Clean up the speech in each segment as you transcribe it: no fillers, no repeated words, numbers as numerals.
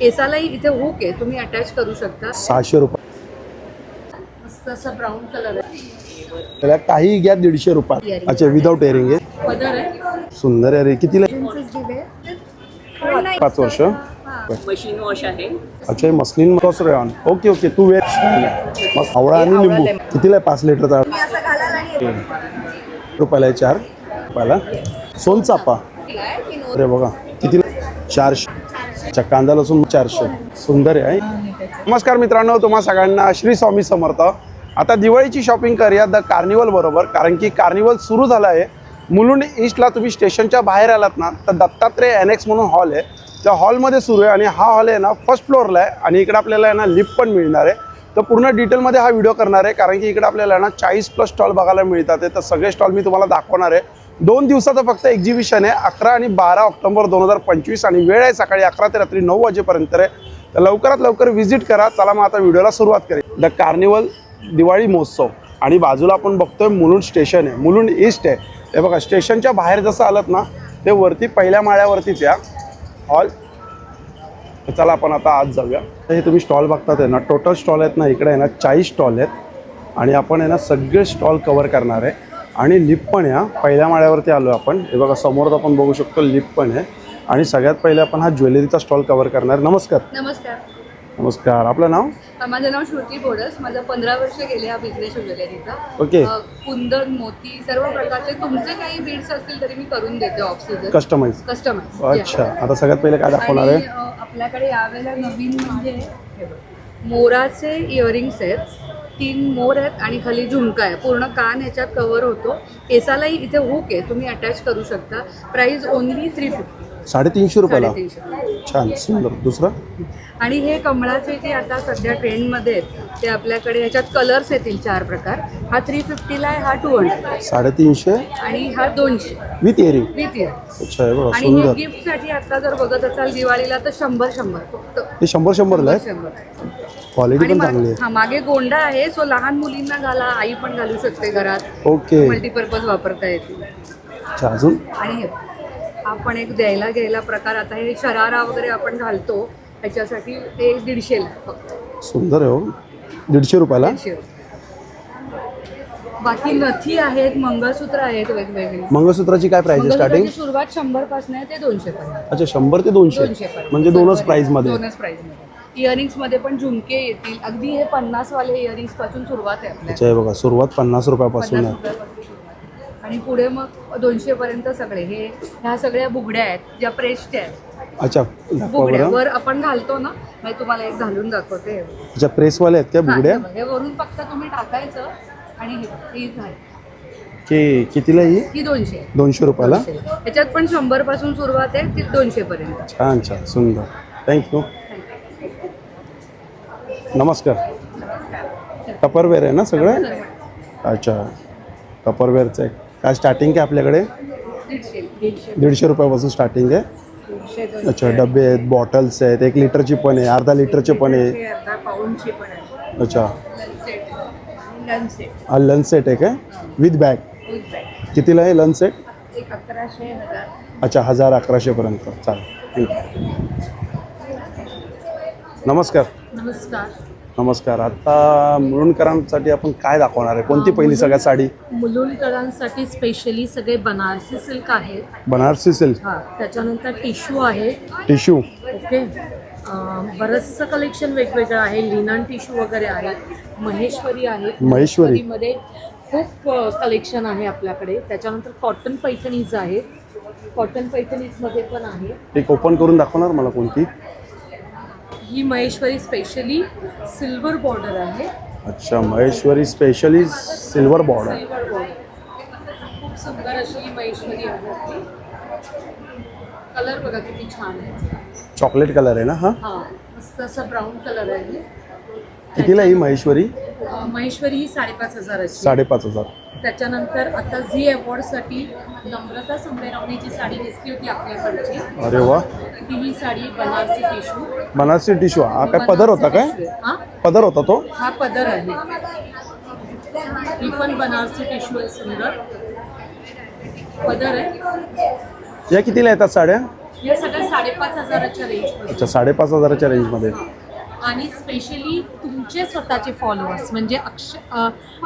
केसालाही इथे हुक आहे, तुम्ही अटॅच करू शकता. 600 रुपये. मस्त असा ब्राऊन कलर आहे. त्याला काही घ्या 150 रुपये. अच्छा विदाउट इयरिंग आहे. पदर आहे. सुंदर आहे रे. कितीला? 5 वर्ष. मशीन वॉश आहे. अच्छा हे muslin cross rayon. Okay okay तू वेळ मस्त. आवळा आणि लिंबू कितीला आहे? 5 लिटरचा. रुपयाला आहे. 4 रुपयाला. सोनचाफा अरे बघा कितीला? 400. अच्छा कांदा लसूण 400. सुंदर आहे. नमस्कार मित्रांनो, तुम्हा सगळ्यांना श्री स्वामी समर्थ. आता दिवाळीची शॉपिंग करूया द कार्निवल बरोबर, कारण की कार्निवल सुरू झालं आहे. मुलुंड ईस्टला तुम्ही स्टेशनच्या बाहेर आलात ना तर दत्तात्रय एनेक्स म्हणून हॉल आहे, त्या हॉलमध्ये सुरू आहे. आणि हा हॉल आहे ना फर्स्ट फ्लोअरला आहे आणि इकडे आपल्याला आहे ना लिफ्ट पण मिळणार आहे. तर पूर्ण डिटेलमध्ये हा व्हिडिओ करणार आहे, कारण की इकडे आपल्याला ना 40+ स्टॉल बघायला मिळतात. तर सगळे स्टॉल मी तुम्हाला दाखवणार आहे. 2 दिवसाचं फक्त एक्झिबिशन आहे. 11 आणि 12 ऑक्टोबर 2025 आणि वेळ आहे सकाळी 11 ते रात्री 9 वाजेपर्यंत आहे. तर लवकरात लवकर व्हिजिट करा. चला मग आता व्हिडिओला सुरुवात करूया. द कार्निवल दिवाळी महोत्सव आणि बाजूला आपण बघतोय मुलुंड स्टेशन आहे, मुलुंड ईस्ट आहे. हे बघा स्टेशनच्या बाहेर जसं आलात ना ते वरती पहिल्या माळ्यावरतीच या हॉल. चला आपण आता आज जाऊया. तर हे तुम्ही स्टॉल बघतात आहे ना, टोटल स्टॉल आहेत ना इकडे आहे ना 40 स्टॉल आहेत आणि आपण आहे ना सगळे स्टॉल कव्हर करणार आहे. आणि लिफ्ट पण आहे. पहिल्या माळ्यावरती आलो आपण. हे बघा समोर आपण बघू शकतो लिफ्ट पण आहे. आणि सगळ्यात पहिले आपण हा ज्वेलरीचा स्टॉल कव्हर करणार. नमस्कार. नमस्कार. नमस्कार. आपलं नाव? माझं नाव श्रुती बोडस. माझं 15 वर्ष गेले हा बिझनेस ज्वेलरीचा. ओके. कुंदन, मोती सर्व प्रकारचे तुमचे काही बीड्स असतील तरी मी करून देते ऑफ सीझन कस्टमाइज. अच्छा आता सगळ्यात पहिले काय दाखवणार आहे? आपल्याकडे यावेळेला नवीन म्हणजे मोराचे इयरिंग्स आहेत. 3 मोर आहेत आणि खाली झुमका आहे. पूर्ण कान ह्याच्यात कव्हर होतो. केसालाही इथे हुक आहे, तुम्ही अटॅच करू शकता. Price only 350. 350 रुपयाला. 350. छान सुंदर. दुसरं? आणि हे कमळाचे जे आता सध्या ट्रेंडमध्ये आहेत ते आपल्याकडे ह्याच्यात कलर्स येतील 4 प्रकार. हा 350ला आहे, हा 200. 350 आणि हा 200 विथ इयरिंग. With year. अच्छा हे बघा आणि हे सुंदर. गिफ्टसाठी आता जर बघत असाल दिवाळीला तर 100 फक्त. ते 100ला आहे. 100. क्वालिटी आणि पण चांगली आहे. हा मागे गोंडा आहे, सो लहान मुलींना घाला, आई पण घालू शकते घरात. ओके. मल्टीपर्पज वापरता येतील. अच्छा अजून? आणि हे आपण एक द्यायला घ्यायला प्रकार, आता हे शरारा वगैरे आपण घालतो ह्याच्यासाठी ते 150ला फक्त. सुंदर आहे हो. 150 रुपयाला. 150. बाकी नथी आहेत, मंगळसूत्र आहेत वेगवेगळे. मंगळसूत्राची काय प्राइस आहे स्टार्टिंग? सुरुवात 100 पासून आहे ते 200 पर्यंत. अच्छा 100 ते 200 म्हणजे दोनच प्राइस मध्ये. दोनच प्राइस मध्ये. इयरिंग्स मध्ये पण झुमके येतील. अगदी हे 50 वाले इयरिंग्स पासून सुरुवात आहे आपल्याला. अच्छा हे बघा सुरुवात 50 रुपयापासून 50 आहे. रुपयापासून सुरुवात. आणि पुढे मग 200 पर्यंत सगळे ह्या सगळ्या बुगड्या आहेत ज्या प्रेसच्या आहेत. अच्छा बुगड्या वर आपण घालतो ना, मी तुम्हाला एक घालून दाखवते. अच्छा प्रेसवाले आहेत त्या बुगड्या? हे वरून फक्त तुम्ही टाकायचं आणि ही झाली. की कितीला ही? ही 200. 200 रुपयाला. याच्यात पण 100 पासून सुरुवात आहे ती 200 पर्यंत. छान छान सुंदर. थँक्यू. नमस्कार. टपरवेअर आहे ना सगळं? अच्छा टपरवेअरचं आहे. काय स्टार्टिंग काय आपल्याकडे? 150 रुपयापासून स्टार्टिंग आहे. अच्छा डबे आहेत, बॉटल्स आहेत, 1 लिटरची पण आहे, अर्धा लिटरची पण आहे. अर्धा पाऊंडची पण आहे. अच्छा लंच सेट. हा लंच सेट आहे काय? With bag. कितीला आहे लंच सेट? 1100. अच्छा 1000-1100 पर्यंत. चालेल. थँक्यू. नमस्कार. नमस्कार. नमस्कार. आता मुलुंडकरांसाठी आपण काय दाखवणार आहे? कोणती पहिली सगळ्यात साडी? मुलुंडकरांसाठी स्पेशली सगळे बनारसी सिल्क आहेत. बनारसी सिल्क. हां, त्याच्यानंतर टिश्यू आहे. टिश्यू. ओके. बरंचसं कलेक्शन वेगवेगळं आहे. लिनन टिश्यू वगैरे आहे. महेश्वरी आहे. महेश्वरीमध्ये खूप कलेक्शन आहे आपल्याकडे. त्याच्यानंतर कॉटन पैठणीज आहेत. कॉटन पैठणीजमध्ये पण आहे. एक ओपन करून दाखवणार मला कोणती? ही महेश्वरी स्पेशली सिल्वर बॉर्डर आहे. अच्छा Maheshwari specially silver border. Silver border खूप सुंदर अशी ही महेश्वरी आहे. कलर बघा किती छान आहे. चॉकलेट कलर आहे ना हा? हां मस्त असा ब्राऊन कलर आहे. कितीला ही महेश्वरी? महेश्वरी ही 5,500 अशी. 5,500. त्याच्यानंतर आता झी अवॉर्डसाठी नम्रता संभेरावणीची साडी दिसली होती आपल्याकडची. अरे वा. ही साडी बनारसी टिश्यू. बनारसी टिश्यू. हा काय पदर होता काय? हां पदर होता तो? हा पदर आहे. ही पण बनारसी टिश्यू आहे. सुंदर पदर आहे. या कितीला येतात साड्या? या सगळ्या 5,500च्या रेंजमध्ये. अच्छा 5,500च्या रेंजमध्ये. आणि स्पेशली तुमचे स्वतःचे फॉलोअर्स म्हणजे अक्षय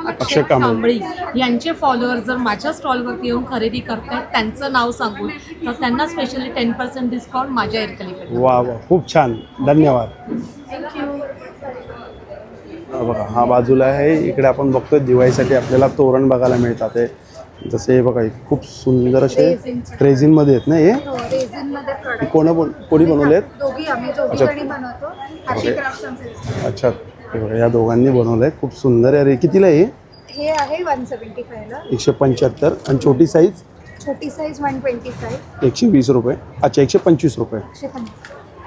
अक्षय कांबळे कांबळे यांचे फॉलोअर्स जर माझ्या स्टॉलवरती येऊन खरेदी करतायत त्यांचं नाव सांगून तर त्यांना स्पेशली 10% डिस्काउंट माझ्या एअरकलीकडे. वा वा खूप छान धन्यवाद. थँक्यू. बघा हा बाजूला आहे. इकडे आपण बघतोय दिवाळीसाठी आपल्याला तोरण बघायला मिळतात. हे जसे हे बघा खूप सुंदर असे रेझिनमध्ये आहेत ना हे. रेझिनमध्ये कोणी बनवले आहेत? दोघी आम्ही अच्छा. दोघी बनवतो. हॅपी क्राफ्ट्स आमचे. अच्छा हे बघा या दोघांनी बनवलं आहे. खूप सुंदर आहे. अरे कितीला आहे हे आहे 175 ला. 175 आणि छोटी साईज छोटी साईज 125. 120 रुपये. अच्छा 125 रुपये.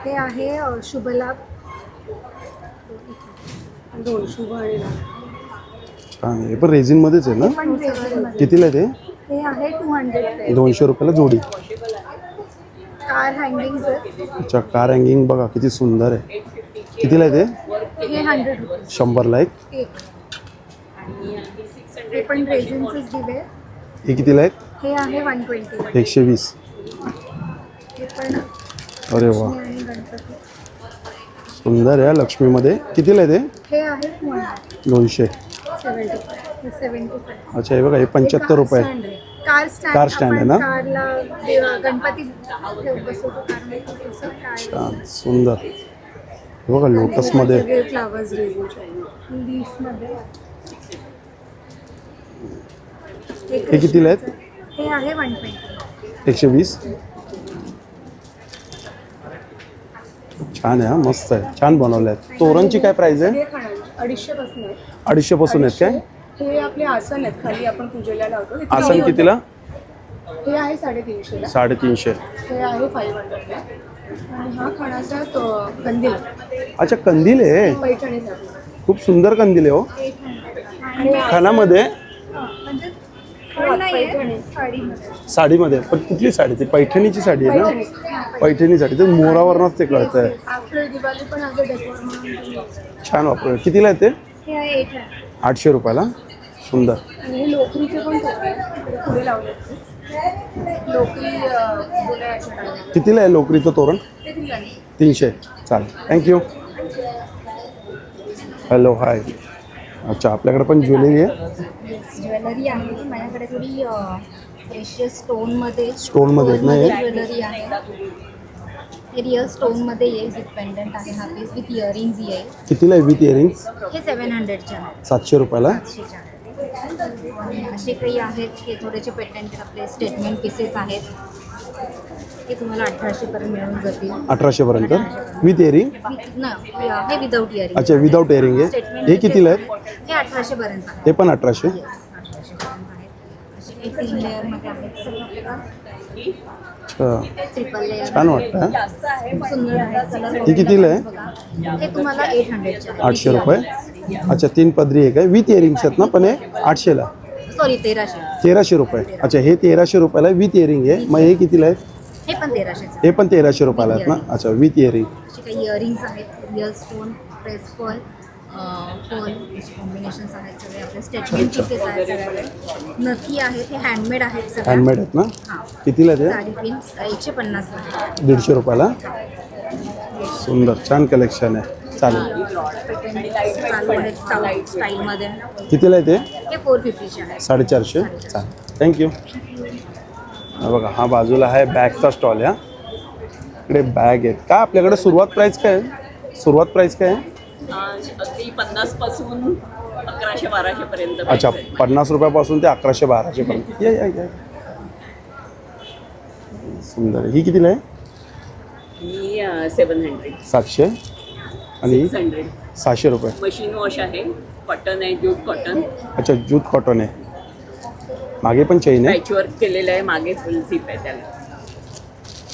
हे आहे शुभलाभ. दोन शुभ आणि लाभ. छान आहे. हे पण रेझिनमध्येच आहे ना. पण रेझिनमध्ये. कितीला आहे ते? हे आहे 200. 200 रुपयाला जोडी. कार हँगिंग अच्छा कार हँगिंग बघा किती सुंदर आहे. कितीला आहे ते? हे 100 रुपये 100ला एक. हे पण रेझिनचेच दिले. हे कितीला आहे? हे आहे 120. 120. हे पण अरे वा आणि गणपती. सुंदर आहे. लक्ष्मीमध्ये कितीला आहे ते? हे आहे 200. 75. अच्छा हे बघा हे 75 रुपये. Car stand. कार स्टँड आहे ना? कारला गणपती बसवतो कारमध्ये तसं कार. छान सुंदर. हे बघा लोटसमध्ये. सगळे फ्लावर्स लीफ मध्ये. हे कितीला आहेत? हे आहे 120. 120. छान आहे हा मस्त आहे. छान बनवलं आहे. तोरणची काय प्राइस आहे? 250 पासून आहे. 250 पासून आहेत काय? हे आपले आसन आहेत खाली आपण पूजेला लावतो. हे आसन कितीला? हे आहे 350 ला. 350. हे आहे 500 ला. आणि हा खाण्याचा कंदील अच्छा कंदील आहे. पैठणीसाठी. खूप सुंदर कंदील आहे हो. खानामध्ये म्हणजे पैठणी साडीमध्ये. साडीमध्ये पण कुठली साडी? ती पैठणीची साडी आहे ना. पैठणी साडी ते मोरावरनच ते कळतं आहे. आफ्टर दिवाळी पण आज डेकोर म्हणून. छान वापर. कितीला आहे ते? हे आहे 800. 800 रुपयाला. सुंदर. आणि हे लोकरीचे पण पुढे लावले. लोकरी बोलायचे टाळले. कितीला आहे लोकरीचं तोरण? ते 300. 300. चालेल थँक्यू. Hello hi. अच्छा आपल्याकडे पण ज्वेलरी आहे. ज्वेलरी आहे माझ्याकडे थोडी प्रेशियस स्टोनमध्ये. स्टोनमध्ये आहेत ना हे? ज्वेलरी आहे. हे रिअल स्टोनमध्ये येईल. विथ पेंडंट आहे. हा पीस विथ इयरिंग्स येईल. कितीला आहे विथ इयरिंग्स? हे 700चे आहे. 700 रुपयाला. 700चे आहे. आणि असे काही आहेत हे थोडेसे पेटंट आपले स्टेटमेंट पीसेस आहेत. हे तुम्हाला 1800 पर्यंत मिळून जातील. 1800 पर्यंत विथ इयरिंग. हे विदाउट इयरिंग. अच्छा विदाउट इयरिंग आहे. हे कितीला आहे? हे 1800 पर्यंत आहे. हे पण 1800. 1800 पर्यंत आहे. असे काही 3 लेअरमध्ये आहेत सगळं. अच्छा ट्रिपल लेअर. छान वाटतं हा. खूप सुंदर आहे. कलर हे कितीला आहे? बघा. हे तुम्हाला 800चे आहे. 800 रुपये. अच्छा 3 पदरी आहे काय? विथ इयरिंग्स आहेत ना पण हे 800ला. सॉरी 1300. 1300 रुपये. अच्छा हे 1300 रुपयाला विथ इयरिंग आहे. मग हे कितीला आहे? हे पण 1300चे. हे पण 1300 रुपयाला आहेत ना. अच्छा विथ इयरिंग. असे काही इयरिंग्स आहेत. Real stone, press pearl, pearl combinations आहेत सगळे. आपले स्टेटमेंट पीसेस आहेत सगळ्याकडे. नथी आहेत. हे हँडमेड आहेत सगळे. हँडमेड आहेत ना. हां. कितीला आहे साडी पिन्स 150 ला. ते? 150 रुपयाला. सुंदर छान कलेक्शन आहे. चालेल. चालू आहेत साऊथ स्टाईलमध्ये. कितीला आहे ते? हे 450चे आहे. 450. चालेल थँक्यू. हा बघा हा बाजूला आहे बॅगचा स्टॉल. या इकडे बॅग आहेत का? आपल्याकडे सुरुवात प्राईस काय आहे? सुरुवात प्राईस काय आहे? अगदी 50 पासून 1100-1200 पर्यंत. अच्छा 50 रुपयापासून ते 1100-1200 पर्यंत. या या या. सुंदर. ही कितीला आहे? ही 700. 700. आणि 600. 600 रुपये. मशीन वॉश आहे. कॉटन आहे. Jute cotton. अच्छा जूट कॉटन आहे. मागे पण चेन आहे. पॅचवर्क केलेलं आहे. मागे फुल झिप आहे त्याला.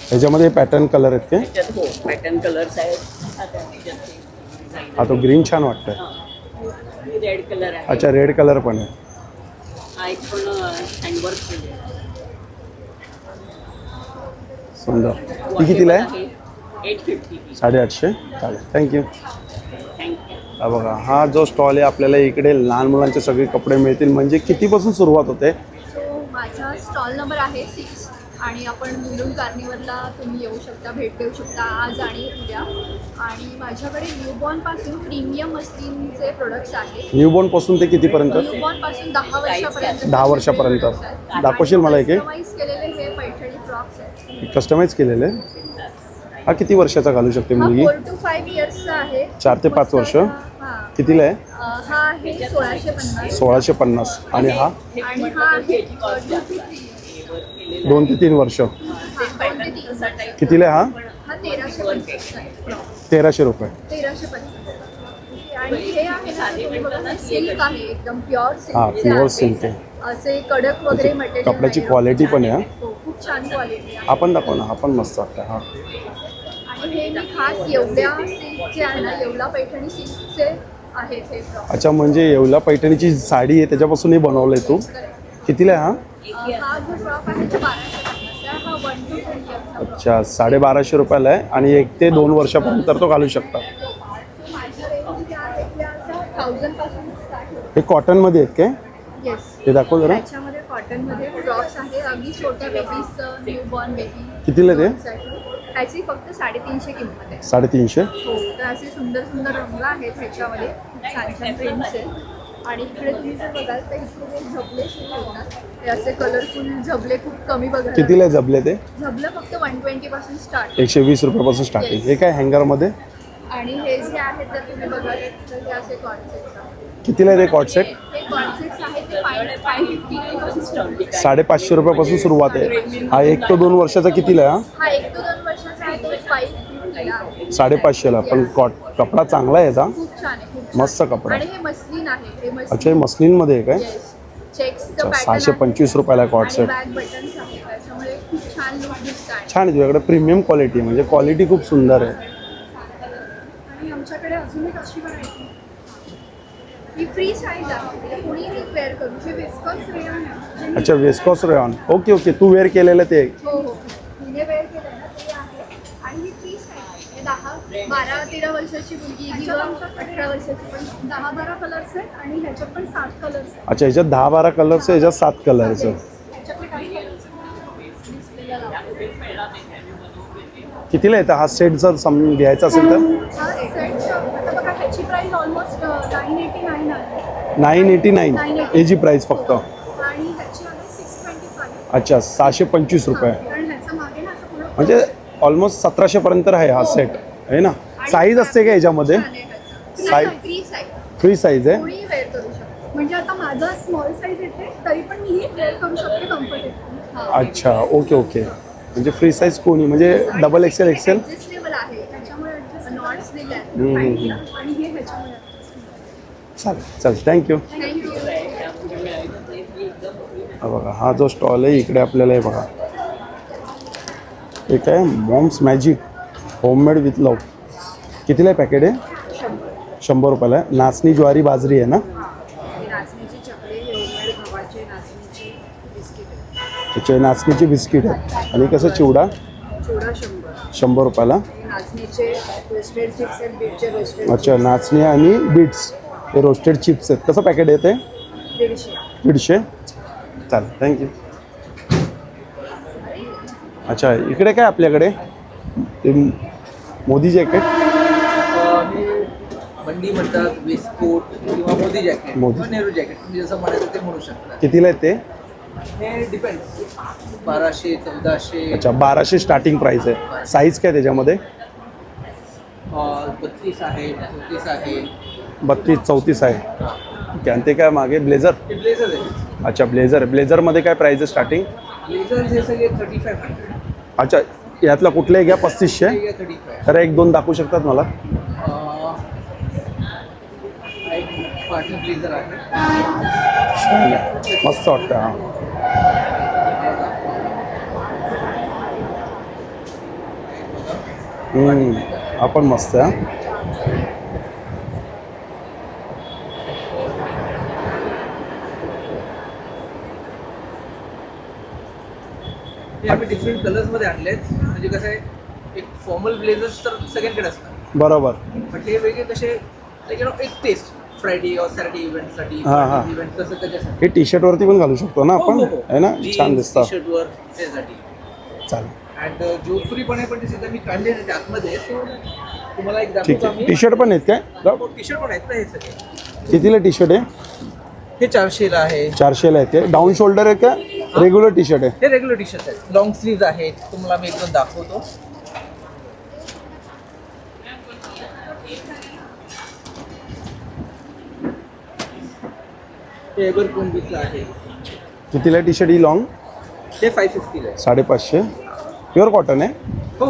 ह्याच्यामध्ये पॅटर्न कलर आहेत ते? त्याच्यात हो पॅटर्न कलर्स आहेत. आता त्याच्यात हा तो ग्रीन छान वाटतोय. रेड कलर आहे. अच्छा रेड कलर पण आहे. हा एक पण हँडवर्क केले. सुंदर. ही कितीला आहे? 850. 850. चालेल थँक्यू. थँक्यू. हा बघा हा जो स्टॉल आहे आपल्याला इकडे लहान मुलांचे सगळे कपडे मिळतील. म्हणजे कितीपासून सुरुवात होते? माझा स्टॉल नंबर आहे 6. आणि आपण मुलुंड कार्निवलला तुम्ही येऊ शकता, भेट देऊ शकता आज आणि उद्या. आणि माझ्याकडे न्यूबॉर्नपासून प्रीमियम मस्लिनचे प्रोडक्ट्स आहेत. न्यूबॉर्न पासून ते कितीपर्यंत? न्यूबॉर्नपासून 10 वर्षापर्यंत 10 वर्षापर्यंत. दाखवशील मला एक? कस्टमाइज केलेले हे पैठणी फ्रॉक्स आहेत. कस्टमाइज केलेले. हा किती वर्षाचा घालू शकते हा मुलगी? 4 to 5 इयर्सचा आहे. 4 ते 5 वर्ष. हा. कितीला आहे? हा आहे 1650. 1650. आणि हा? आणि हा आहे 2 ते 3 वर्ष. 2 ते 3. कितीला आहे हा? हा 1350 आहे. 1300 रुपये. 1350. आणि हे आहे ना, तुम्ही बघा, सिल्क आहे, एकदम प्युअर हा, सिल्क. प्युअर सिल्क आहे. असे कडक वगैरे मटेरियल. कपड्याची क्वालिटी पण आहे हा. खूप छान क्वालिटी आहे. आपण दाखव ना, हा पण मस्त वाटतं. हा आणि हे मी खास येवला सिल्कचे आहे ना, येवला पैठणी सिल्कचे आहेत हे फ्रॉक. अच्छा, म्हणजे येवला पैठणीची साडी आहे त्याच्यापासून हे बनवलंय तू. कितीला आहे हा? हा जो फ्रॉक आहे तो 1250 आहे. हा 1 to 20 आहे. अच्छा, 1250 रुपयाला आहे आणि 1 ते 2 वर्षापर्यंत तो घालू शकता. माझ्या रेंज ज्या आहेत त्या अशा 1000 पासून स्टार्ट होतात. हे कॉटनमध्ये आहेत काय? येस. हे दाखव जरा. त्याच्यामध्ये कॉटनमध्ये फ्रॉक्स आहे, अगदी छोट्या बेबीज, न्यूबॉर्न बेबी. कितीला ते? त्याची फक्त 350 किंमत आहे. 350. हो, तर असे सुंदर सुंदर रंग आहेत ह्याच्यामध्ये, छान छान प्रिंट्स आहेत. आणि इकडे तुम्ही जर बघाल तर इकडे झबले सुरू होतात. हे असे कलरफुल झबले खूप कमी बघायला. कितीला जबले ते? झबलं फक्त 120 पासून स्टार्ट. 120 रुपयापासून स्टार्टिंग. हे काय हँगरमध्ये? आणि हे जे आहेत तर तुम्ही बघाल तर हे असे कॉन्सेप्ट आहेत. कितीला आहे ते कॉट सेट? हे कॉन्सेप्ट आहेत ते 550 पासून स्टार्ट. 550 रुपयापासून सुरुवात आहे. हा 1 ते 2 वर्षाचा कितीला आहे? हा 1 ते 2 वर्षाचा आहे, तो 550 आहे. 550ला. पण कपडा चांगला आहे याचा. खूप छान आहे, खूप छान. मस्त कपडा. आणि हे मस्लिन आहे. हे मस्लिन. अच्छा, हे मस्लिनमध्ये आहे काय? चेक्सचं अच्छा, 625 रुपयाला कॉट सेट. बॅक बटन्स आहे, त्याच्यामुळे खूप छान लुक दिसतात. छान आहे. तुझ्याकडे प्रीमियम क्वालिटी आहे, म्हणजे क्वालिटी खूप सुंदर आहे. आणि आमच्याकडे अजून एक अशी व्हरायटी, ही फ्री साईज आहे, कोणीही वेअर करू शकते. विस्कॉस रेयॉन आहे. अच्छा, वेस्कॉस रेयॉन. ओके ओके, तू वेअर केलेलं ते. हो हो, तिने वेअर केलं ना ते आहे. आणि ही फ्री साईज आहे. 10, 12, 13 वर्षाची मुलगी किंवा 18 वर्षाची पण 10-12 कलर्स आहेत. आणि ह्याच्यात पण 7 कलर्स आहेत. अच्छा, ह्याच्यात 10-12 कलर्स आहे, ह्याच्यात 7 कलर्स आहे. ह्याच्यात काही कलर्स डिस्प्लेला लावले. कितीला येतं हा सेट जर घ्यायचा असेल तर? हा सेट आता बघा, ह्याची प्राइस ऑलमोस्ट 989 आहे. 989 याची प्राईस फक्त. आणि ह्याची आहे 625. अच्छा, 625 रुपये. कारण ह्याचं मागे ना असं पूर्ण म्हणजे ऑलमोस्ट 1700 पर्यंत आहे हा सेट आहे ना. साईज असते का याच्यामध्ये? Size free size, free size आहे. कोणी वेअर करू शकतो. म्हणजे आता माझा स्मॉल साईज येते तरी पण मी ही वेअर करू शकते कम्फर्टेबल. अच्छा, ओके ओके. म्हणजे फ्री साईज कोणी, म्हणजे डबल एक्सेल एक्सेल. ॲडजस्टेबल आहे, त्याच्यामुळे नॉट्स दिले आहेत हम्म, हम्म, पॅन्टला. आणि हे ह्याच्यामुळे चालेल चालेल, थँक्यू. थँक्यू. हा बघा, हा जो स्टॉल आहे इकडे आपल्याला हे बघा, एक आहे मॉम्स मॅजिक होममेड विथ लव. कितीला आहे पॅकेट आहे? 100 रुपयाला आहे. नाचणी ज्वारी बाजरी आहे ना? नाचणीची चकली, होममेड गव्हाचे नाचणीची बिस्किट, त्याचे नाचणीची बिस्किट आहे. आणि कसं चिवडा? चिवडा 100. 100 रुपयाला. नाचणीचे रोस्टेड चिप्स आहेत, बीटचे रोस्टेड अच्छा, नाचणी आणि बीट्स हे रोस्टेड चिप्स आहेत. कसं पॅकेट आहे ते? 150. 150. चालेल, थँक्यू. अच्छा, इकडे काय आपल्याकडे ते मोदी जॅकेट? बंडी म्हणतात, वेस्टकोट किंवा मोदी जॅकेट मोदी. किंवा नेहरू जॅकेट, तुम्ही जसं म्हणायचं ते म्हणू शकता. कितीला आहे ते? हे डिपेंड्स, 1200, 1400. अच्छा, 1200 स्टार्टिंग प्राईस आहे. साईज काय त्याच्यामध्ये? 32 आहे, 34 आहे. 32, 34 आहे. ओके. आणि ते काय मागे ब्लेझर? हे ब्लेझर आहे. अच्छा, ब्लेझर. ब्लेझरमध्ये काय प्राईस आहे स्टार्टिंग? ब्लेझर हे सगळे 3500. अच्छा, यातला कुठलाही घ्या 3500. हे 35. तर 1-2 दाखवू शकतात मला? एक पार्टी ब्लेझर आहे. छान आहे, मस्त वाटतं. हां, आपण मस्त आहे. हे आम्ही डिफरंट कलर्समध्ये आणलेत. म्हणजे कसं आहे, एक फॉर्मल ब्लेझर्स तर सगळ्यांकडे असतात, बरोबर. पण हे वेगळे कसे एक टेस्ट फ्रायडे और सॅटर्डे इव्हेंटसाठी, हां, हां. इव्हेंट तसं त्याच्यासाठी. हे टी शर्टवरती पण घालू शकतो ना आपण, आहे ना? छान दिसतं. टी शर्टवर त्यासाठी. चालेल अँड जोधपुरी पण आहे, पण ते सध्या मी काढले नाही आतमध्ये, तो तुम्हाला एक ठीक दाखवतो आहे. टी शर्ट पण आहेत काय टी शर्ट पण आहेत ना हे सगळे. कितीला टी शर्ट आहे? हे 400ला आहे. 400ला आहे ते. डाऊन शोल्डर आहे का रेग्युलर टी शर्ट आहे? हे रेग्युलर टी शर्ट आहेत, लॉंग स्लीव्ज आहेत. तुम्हाला मी एकदम दाखवतो. हे एव्हरग्रीनचं आहे. कितीला टी शर्ट ही लॉंग? हे 550ला आहे. 550. प्युअर कॉटन आहे? हो.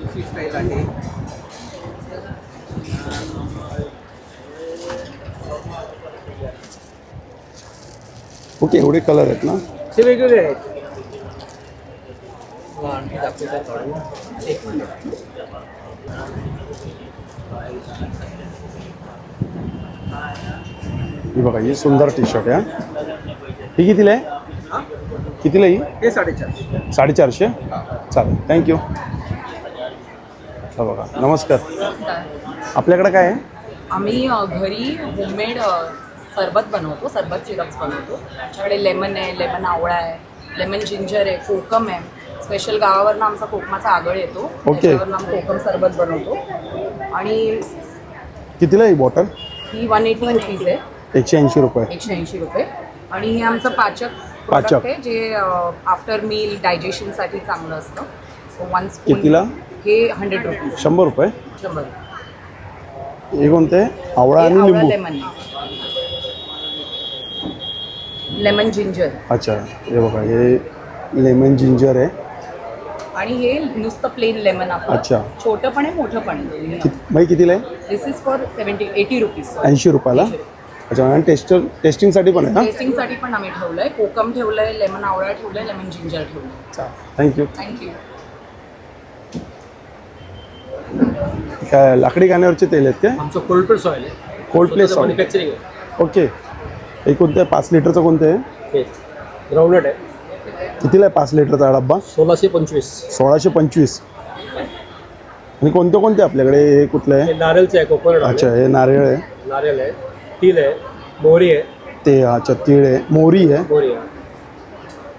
दुसरी स्टाईल आहे. ओके, एवढे कलर आहेत ना? ते वेगवेगळे आहेत. आणखी दाखवतो काढून. एक मिनिट. ही बघा, ही सुंदर टी शर्ट आहे हा. ही कितीला आहे? हा? कितीला ही? हे 450. 450. चालेल, थँक्यू. हा बघा, नमस्कार. आपल्याकडे काय आहे? आम्ही घरी होममेड सरबत बनवतो, सरबत सिरप्स बनवतो. आमच्याकडे लेमन आहे, लेमन आवळा आहे, लेमन जिंजर आहे, कोकम आहे. स्पेशल गावावरनं आमचा कोकमाचा आगळ येतो, त्याच्यावरनं आम्ही कोकम सरबत बनवतो. आणि कितीला ही बॉटल? ही 180 रुपीज आहे, 180 रुपये. 180 रुपये. आणि हे आमचं पाचक पाचक. प्रोडक्ट आहे, जे आफ्टर मील डायजेशनसाठी चांगलं असतं. So 1 spoon. कितीला? हे 100 रुपीज. 100 रुपये. 100. हे कोणते? आवळा आणि लिंबू. Lemon, lemon ginger. अच्छा, हे बघा, हे लेमन जिंजर आहे. आणि हे नुसतं प्लेन लेमन आपलं. अच्छा. छोटं पण आहे, मोठं पण आहे. बाई कितीला आहे? दिस इज फॉर 80 रुपीज. 80 रुपयाला. अच्छा, आणि टेस्टिंगसाठी पण आहे ना? टेस्टिंगसाठी पण आम्ही ठेवलंय, कोकम ठेवलंय, लेमन आवळा ठेवलंय, लेमन जिंजर ठेवलंय. थँक्यू. थँक्यू. काय लाकडी घाण्यावरचे तेल आहेत काय? आमचं कोल्ड प्रेस ऑइल आहे, कोल्ड प्रेस ऑइल. मॅन्युफॅक्चरिंग आहे. ओके. हे कोणतं आहे? 5 लिटरचं कोणतं आहे? हे ग्राउंडनट आहे, कितीला आहे 5 लिटरचा डब्बा? 1625. 1625. आणि कोणते कोणते आपल्याकडे? हे कुठलं हे आहे? नारळचं आहे, कोकोनट अच्छा, हे नारळ आहे. नारळ आहे, तिल आहे, मोहरी आहे. ते अच्छा, तीळ आहे, मोहरी आहे. मोहरी आहे,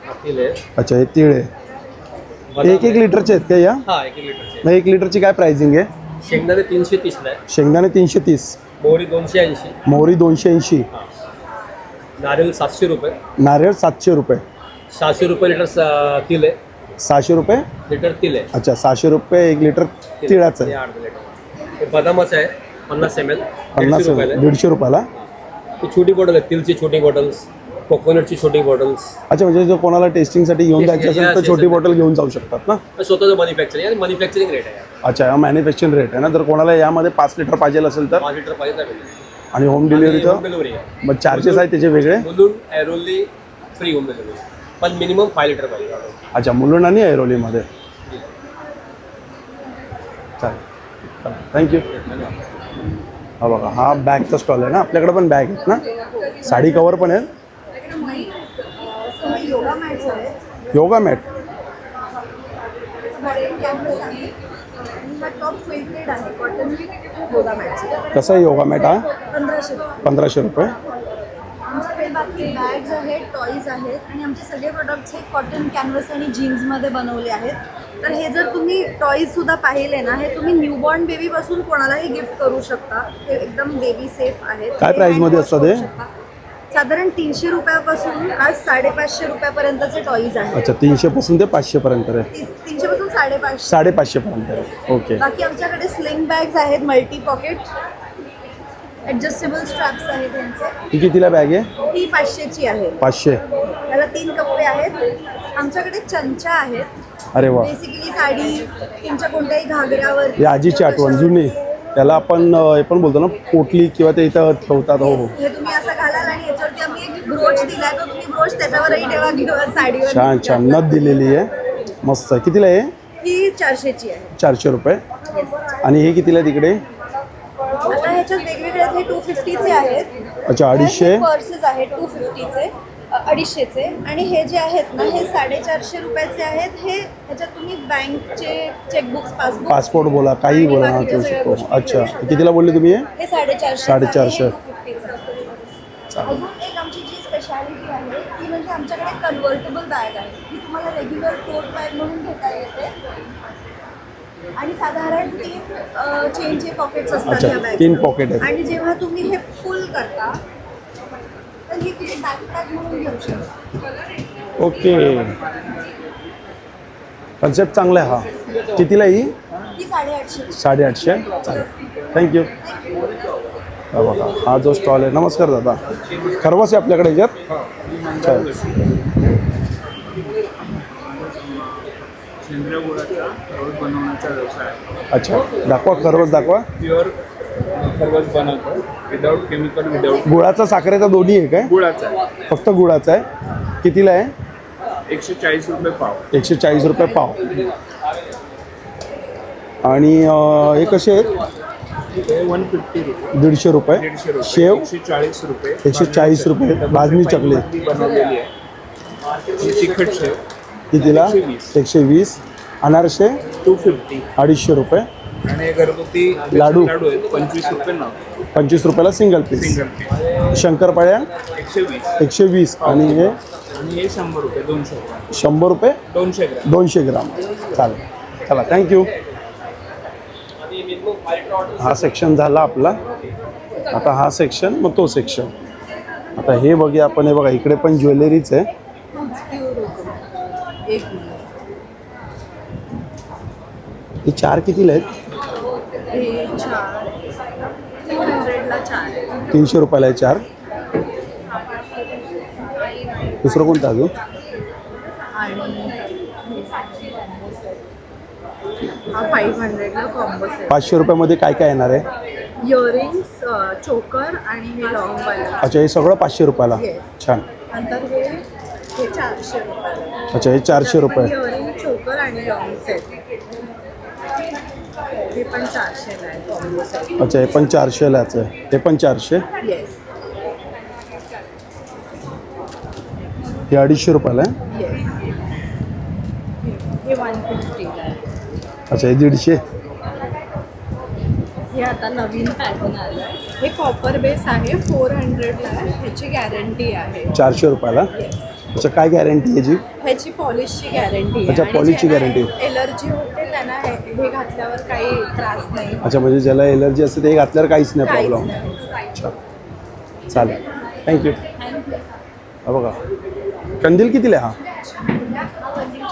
हा तिल आहे. अच्छा, हे तीळ आहे. बदाम 1 आहे. लिटरचे आहेत का या? हा 1 लिटरचे. मग 1 लिटरची काय प्राइसिंग आहे? शेंगदाणे 330ला आहे, शेंगदाणे 330, मोहरी 280, मोहरी 280, नारळ 700 रुपये, नारळ 700 रुपये, 600 रुपये लिटर तिल आहे, 600 रुपये. लिटर तिल आहे. अच्छा, 600 रुपये 1 लिटर तिळाचं हे आहे. 8 लिटर. हे बदामाचं आहे 50 ml, 50 रुपयाला आहे. 150 रुपयाला. ही छोटी बॉटल आहे, तिलची छोटी बॉटल्स, कोकोनटची छोटी बॉटल्स. अच्छा, म्हणजे जर कोणाला टेस्टिंगसाठी घेऊन जायचं असेल तर Yes, छोटी yes. बॉटल घेऊन जाऊ शकतात ना? स्वतःचं मॅन्युफॅक्चरिंग आहे, मॅन्युफॅक्चरिंग रेट आहे. अच्छा, हा मॅन्युफॅक्चरिंग रेट आहे ना? जर कोणाला यामध्ये 5 लिटर पाहिजे असेल तर? 5 लिटर पाहिजे तर आणि होम होम डिलिव्हरीचं डिलिव्हरी आहे. मग चार्जेस आहेत त्याचे वेगळे? Mulund Airoli free home delivery, पण मिनिमम 5 लिटर पाहिजे. अच्छा, मुलुंड आणि ऐरोलीमध्ये. चालेल, थँक्यू. हा बघा, हा बॅगचा स्टॉल आहे ना? आपल्याकडे पण बॅग आहेत ना? साडी कवर पण आहेत? योगा मॅट्स आहेत, योगा मॅट. कॅम्पस आहे. आणि हा टॉप क्विल्टेड आहे, कॉटन योगा मॅट्स. कसं आहे योगा मॅट हा? 1500 रुपये. 1500 रुपये. आमच्याकडे बाकी बॅग्स आहेत, टॉईज आहेत आणि आमचे सगळे प्रोडक्ट्स हे कॉटन कॅनव्हस आणि जीन्समध्ये बनवले आहेत. तर हे जर तुम्ही टॉईजसुद्धा पाहिले ना, हे तुम्ही न्यूबॉर्न बेबीपासून कोणालाही गिफ्ट करू शकता. ते एकदम बेबी सेफ आहेत. काय प्राईजमध्ये hand wash असतं ते? करू शकता. साधारण 300 रुपयापासून आज 550 रुपयापर्यंतचे टॉईज आहेत. अच्छा, 300 पासून ते 500 पर्यंत आहे. 300 पासून 550. 550 पर्यंत आहे. ओके. बाकी आमच्याकडे स्लिंग बॅग्स आहेत, मल्टी पॉकेट, ॲडजस्टेबल स्ट्रॅप्स आहेत त्यांचे. ही कितीला बॅग आहे? ती 500ची आहे. 500. त्याला 3 कप्पे आहेत. आमच्याकडे चमचा आहेत. अरे वा, बेसिकली साडी तुमच्या कोणत्याही घागऱ्यावर. ही आजीची आठवण जुनी. त्याला आपण हे पण बोलतो ना, पोटली किंवा ते इथं ठेवतात. हो हो, हे तुम्ही असं घालाल आणि याच्यावरती आम्ही एक ब्रोच दिलाय, तर तुम्ही ब्रोच त्याच्यावरही ठेवा किंवा साडीवर. छान छान नथ दिलेली आहे, मस्त. कितीला आहे? ही 400ची आहे. 400 रुपये. Yes. आणि हे कितीला आहे तिकडे? आता ह्याच्यात वेगवेगळे आहेत. हे 250चे आहेत. अच्छा, 250. पर्सेस आहेत 250चे, 250चे. आणि हे जे आहेत ना, हे 450 रुपयाचे आहेत. हे ह्याच्यात तुम्ही बँकचे चेकबुक्स, पासपोर्ट बोला, काही बोला, हा ठेवू शकतो. अच्छा, कितीला बोलले तुम्ही? हे हे 450. 450. अजून एक आमची जी स्पेशालिटी आहे ती म्हणजे आमच्याकडे कन्व्हर्टेबल बॅग आहे ही तुम्हाला रेग्युलर टोट बॅग म्हणून घेता येते आणि साधारण 3 चेनचे पॉकेट्स असतात अच्छा, या बॅग 3 pocket आहेत. आणि जेव्हा तुम्ही हे फुल करता तर ही तुम्ही बॅकपॅक म्हणून घेऊ शकता. ओके, कन्सेप्ट चांगला आहे हा. कितीला ही? ही 850. 850. चालेल, थँक्यू. हा बघा, हा जो स्टॉल आहे. नमस्कार दादा, खरवस आहे आपल्याकडे याच्यात? चालेल. सेंद्रिय गुळाचा खरवस बनवण्याचा व्यवसाय आहे. अच्छा, दाखवा खरवस दाखवा. प्युअर खरवस बनवतो विदाऊट केमिकल, विदाऊट गुळाचा साखरेचा दोन्ही आहे काय? गुळाचा आहे. फक्त गुळाचा आहे. कितीला आहे? 140 रुपये पाव. 140 रुपये पाव. आणि हे कसे आहेत? ते 150 रुपये. 150 रुपये. 150 रुपये. शेव 140 रुपये. 140 रुपये. भाजणी चकली बनवलेली आहे. ही तिखट शेव कितीला? 120. 120. अनारसे 250. 250 रुपये. आणि हे घरगुती लाडू लाडू आहेत 25 रुपये नाव. 25 रुपयाला सिंगल पीस. सिंगल पीस शंकरपाळ्या 120. 120. आणि हे आणि हे 100 रुपये 200 ग्राम. 100 रुपये 200 ग्राम. 200 ग्राम. चालेल, चला थँक्यू. हा सेक्शन झाला आपला. आता हा सेक्शन, मग तो सेक्शन. आता हे बघूया आपण. हे बघा, इकडे पण ज्वेलरीच आहे. ही 4 कितीला आहेत? 300 रुपयाला आहे 4. दुसरं कोणतं अजून? हा 500ला कॉम्बो सेट. 500 रुपयामध्ये काय काय येणार आहे? इयरिंग्स, चोकर आणि हे लॉंग वाला. अच्छा, हे सगळं 500 रुपयाला. छान. नंतर हे 400 रुपयाला. अच्छा, हे 400 रुपये. इयरिंग, चोकर आणि लॉंग सेट हे पण 400ला आहे कॉम्बो सेट. अच्छा, हे पण 400लाच आहे. हे पण 400. येस हे 250 रुपयाला आहे. येस. हे 150ला आहे. अच्छा, हे 150. हे आता नवीन पॅटर्न आलं आहे. हे कॉपर बेस आहे. 400ला आहे. ह्याची गॅरंटी आहे. 400 रुपयाला. अच्छा, काय गॅरंटी आहे याची? ह्याची पॉलिशची गॅरंटी आहे. अच्छा, पॉलिशची guarantee. एलर्जी होते त्यांना हे घातल्यावर काही त्रास नाही. अच्छा, म्हणजे ज्याला एलर्जी असते ते घातल्यावर काहीच नाही काहीच प्रॉब्लेम. नाही. अच्छा, चालेल, थँक्यू. हा बघा, कंदील कितीला आहे हा?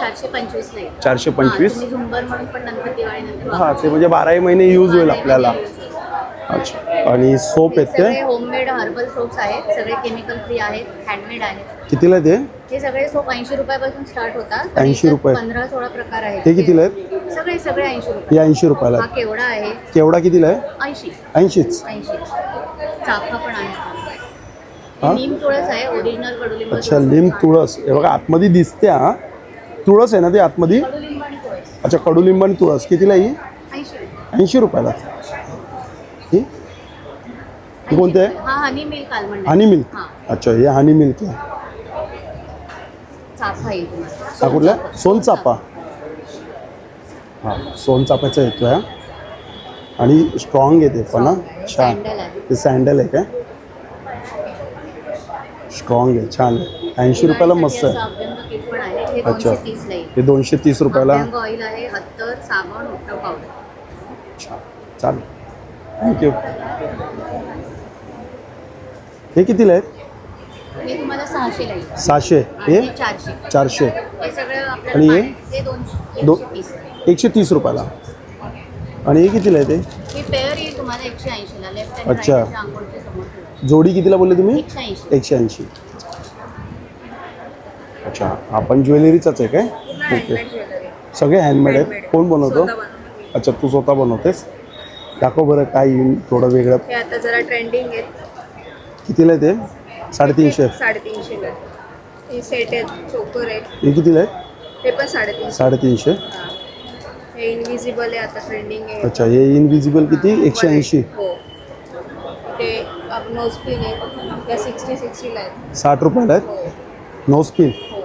425 नाही. 425. तुम्ही झुंबर म्हणून पण नंतर दिवाळीनंतर हां, ते म्हणजे 12ही महिने यूज होईल आपल्याला. अच्छा, आणि सोप आहेत सगळे ते होममेड हर्बल सोप्स आहेत. सगळे केमिकल फ्री आहेत. हँडमेड आहेत. कितीला आहे ते? हे सगळे सोप 80 रुपयापासून स्टार्ट होतात. 80 रुपये. 15-16 प्रकार आहेत. हे कितीला आहेत? सगळे 80 हे रुपये. 80 रुपयाला हा आहे. केवढा आहे? केवढा कितीला आहे? 80. 80च. 80. चाफा पण आहे. हा? नीम तुळस आहे. ओरिजिनल कडुलिंब. अच्छा, लिंब तुळस. हे बघा, आतमध्ये दिसते. हा, तुळस आहे ना ते आतमध्ये? कडुलिंब आणि तुळस अच्छा, कडुलिंब आणि तुळस. कितीला ही? 80. 80 रुपयाला. ही कोणते आहे? हा हनी मिल्क आलमंड. हनी मिल्क. हा. अच्छा, हे हनी मिल्क आहे. चाफा येईल. हा कुठला? सोनचाफा. हां, सोनचाफ्याचा येतो आहे. आणि स्ट्रॉंग येते पण. ना छान. सँडल आहे. ते सँडल आहे काय? स्ट्रॉंग आहे, छान आहे. 80 रुपयाला मस्त आहे. अभ्यंग किट पण आहे. हे अच्छा, 230 ला येईल. हे 230 रुपयाला. अभ्यंग ऑइल आहे. अत्तर, साबण, उठ्ठा पावडर. छान, चालेल, थँक्यू. हे कितीला आहेत? हे तुम्हाला 600 ला येईल. 600. आणि हे हे 400. 400. हे सगळं आपल्याला आणि हे? हे 200. दो 130. 130 रुपयाला. आणि हे कितीला आहे ते? ही पेअर येईल तुम्हाला 180 ला. लेफ्ट अँड अच्छा. राईट अंगोठ्या समोर ठेवा. जोडी कितीला बोलले तुम्ही? 180. 180. अच्छा, आपण ज्वेलरीचाच आहे काय? ओके, सगळे हँडमेड आहेत. कोण बनवतो? अच्छा, तू स्वतः बनवतेस. दाखव बरं काय येईल थोडं वेगळं. हे आता जरा ट्रेंडिंग आहेत. कितीला आहे ते? 350. 350 ला. हे सेट आहेत. चोकर आहे. हे कितीला आहे? हे पण 350. 350. हे इनविजिबल आहे. आता ट्रेंडिंग आहे. अच्छा, हे इनविजिबल किती? 180. हो. ते नोज पिन आहे. त्या 60 ला आहेत. 60 रुपयाला आहेत. हो नो स्पिन. हो.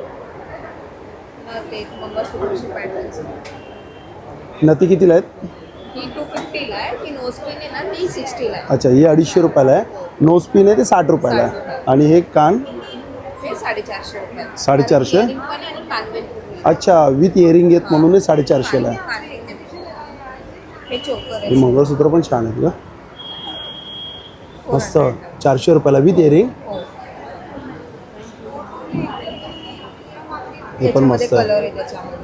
मग ते मंगळसूत्रची पॅटर्न्स. नती कितीला आहेत? ही 250 ला आहे. ही नोज पिन आहे ना ती 60 ला आहे. अच्छा, ही 250 रुपयाला आहे. नोज पिन आहे ते 60 रुपयाला आहे. आणि हे कान हे 450 रुपये 450. आणि कानवेल पूर्ण. अच्छा, विथ इयरिंग आहेत म्हणून हे 450ला आहे. हे चोकर हे आहे मंगळसूत्र पण छान आहेत का, मस्त. 400 रुपयाला विथ इयरिंग. हो. हे पण मस्त कलर आहे. आहे त्याच्यामध्ये.